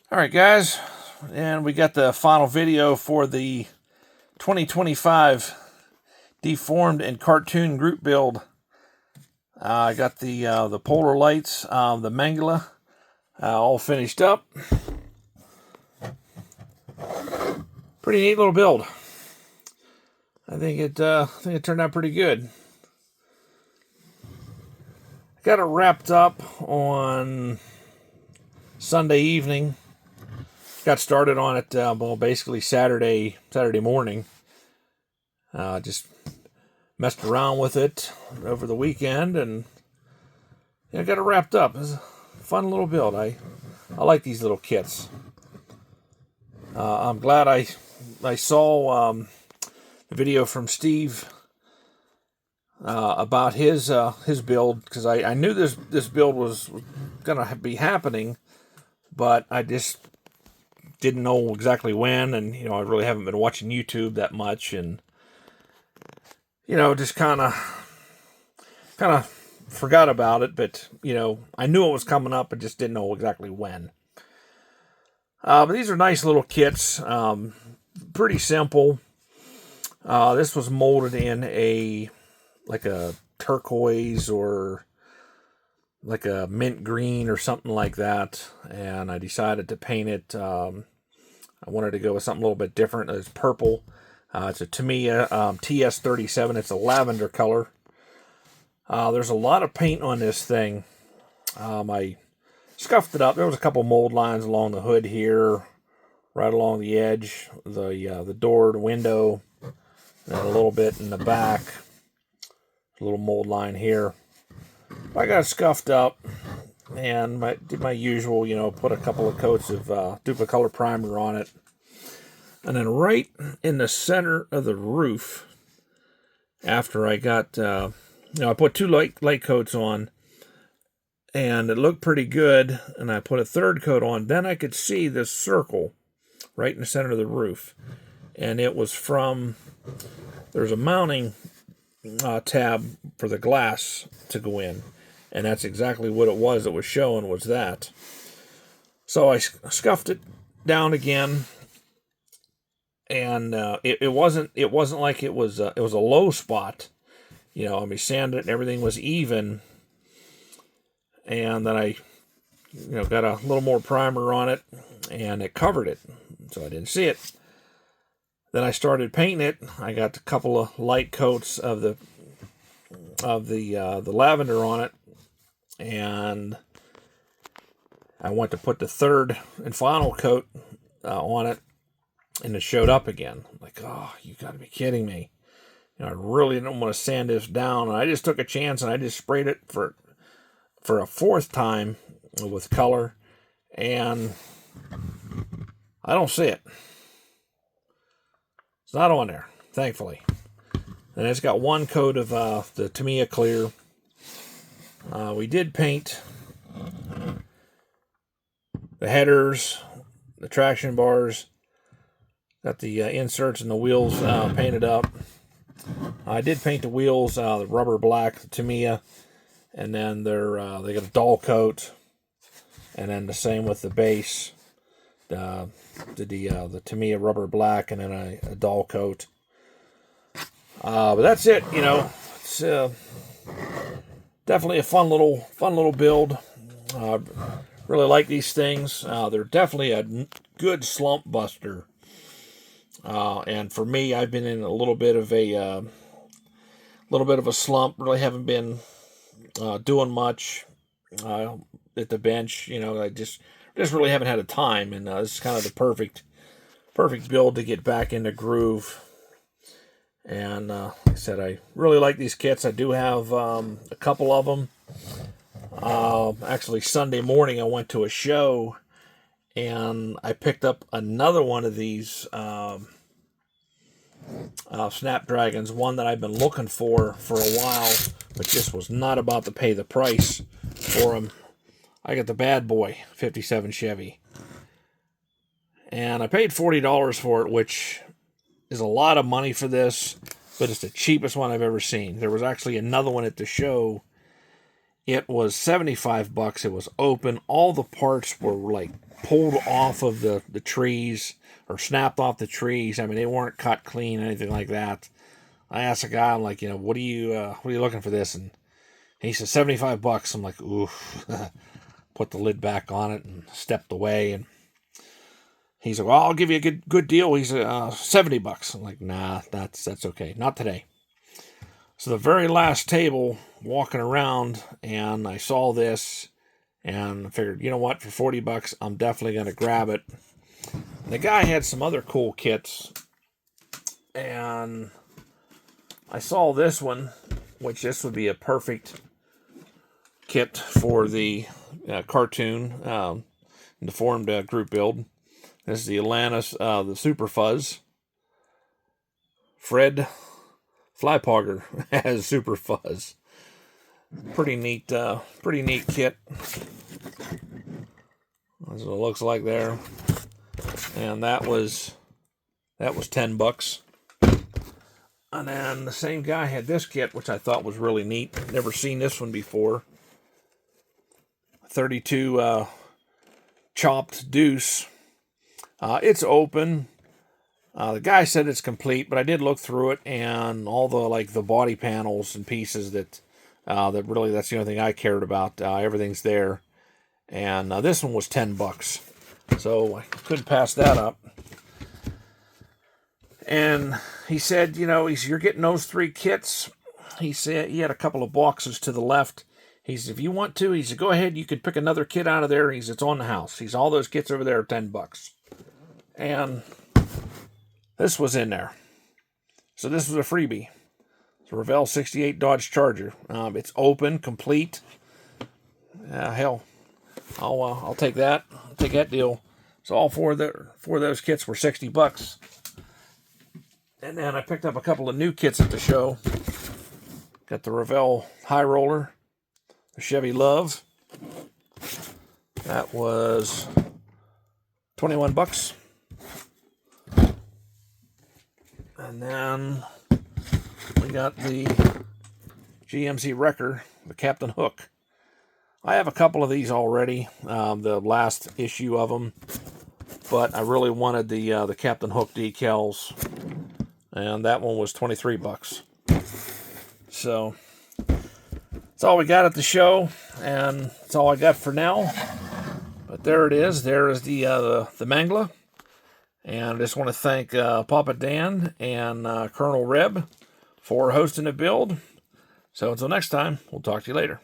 All right, guys, and we got the final video for the 2025 deformed and cartoon group build. I got the polar lights, the Mangala, all finished up. Pretty neat little build. I think it turned out pretty good. Got it wrapped up on Sunday evening. Got started on it, basically Saturday morning. Just messed around with it over the weekend, and got it wrapped up. It's a fun little build. I like these little kits. I'm glad I saw the video from Steve about his build, because I knew this build was gonna be happening, but I just didn't know exactly when, and I really haven't been watching YouTube that much, and just kind of forgot about it. But I knew it was coming up, but just didn't know exactly when. But these are nice little kits, pretty simple. This was molded in like a turquoise or like a mint green or something like that, and I decided to paint it. I wanted to go with something a little bit different. It's purple. It's a Tamiya TS37. It's a lavender color. There's a lot of paint on this thing. I scuffed it up. There was a couple mold lines along the hood here, right along the edge, the door, the window, and a little bit in the back. A little mold line here. I got it scuffed up and did my usual, put a couple of coats of Duplicolor primer on it. And then right in the center of the roof, after I got, I put two light coats on, and it looked pretty good, and I put a third coat on. Then I could see this circle right in the center of the roof, and it was there's a mounting tab for the glass to go in, and that's exactly what it was. It was showing was that. So I scuffed it down again, and it wasn't like it was a low spot. Sanded it and everything was even, and then I got a little more primer on it, and it covered it, so I didn't see it. Then I started painting it. I got a couple of light coats of the lavender on it, and I went to put the third and final coat on it, and it showed up again. I'm like, oh, you got to be kidding me! I really didn't want to sand this down, and I just took a chance, and I just sprayed it for a fourth time with color, and I don't see it. It's not on there, thankfully. And it's got one coat of the Tamiya clear. We did paint the headers, the traction bars, got the inserts and the wheels painted up. I did paint the wheels the rubber black, the Tamiya, and then they got a dull coat, and then the same with the base. Did the Tamiya rubber black, and then a dull coat. But that's it. It's definitely a fun little build. Really like these things. They're definitely a good slump buster. And for me, I've been in a little bit of a slump. Really haven't been doing much at the bench. I just really haven't had a time, and this is kind of the perfect build to get back into groove. And like I said, I really like these kits. I do have a couple of them. Actually, Sunday morning I went to a show, and I picked up another one of these Snapdragons, one that I've been looking for a while, but just was not about to pay the price for them. I got the bad boy 57 Chevy, and I paid $40 for it, which is a lot of money for this, but it's the cheapest one I've ever seen. There was actually another one at the show, It was 75 bucks. It was open. All the parts were like pulled off of the trees or snapped off the trees. I mean, they weren't cut clean, anything like that. I asked a guy, I'm like, what are you looking for this? And he said 75 bucks. I'm like, oof. Put the lid back on it and stepped away. And he's like, well, I'll give you a good deal. He's 70 bucks. I'm like, nah, that's okay. Not today. So the very last table, walking around, and I saw this, and I figured, you know what, for 40 bucks, I'm definitely going to grab it. And the guy had some other cool kits, and I saw this one, which this would be a perfect kit for the cartoon, deformed group build. This is the Atlantis, the Super Fuzz. Fred Flypogger has Super Fuzz. Pretty neat kit. That's what it looks like there. And that was 10 bucks. And then the same guy had this kit, which I thought was really neat. Never seen this one before. 32 chopped deuce. It's open. The guy said it's complete, but I did look through it, and all the body panels and pieces that's the only thing I cared about. Everything's there, and this one was 10 bucks, so I couldn't pass that up. And he said, you're getting those 3 kits. He said he had a couple of boxes to the left. He said, if you want to, he said, go ahead. You could pick another kit out of there. He said, it's on the house. He said, all those kits over there are 10 bucks. And this was in there. So this was a freebie. It's a Revell 68 Dodge Charger. It's open, complete. Hell, I'll take that. I'll take that deal. So all four of those kits were 60 bucks. And then I picked up a couple of new kits at the show. Got the Revell High Roller, the Chevy Love. That was 21 bucks. And then we got the GMC Wrecker, the Captain Hook. I have a couple of these already, the last issue of them, but I really wanted the Captain Hook decals, and that one was 23 bucks. So that's all we got at the show, and that's all I got for now. But there it is. There is the Mangla. And I just want to thank Papa Dan and Colonel Reb for hosting the build. So until next time, we'll talk to you later.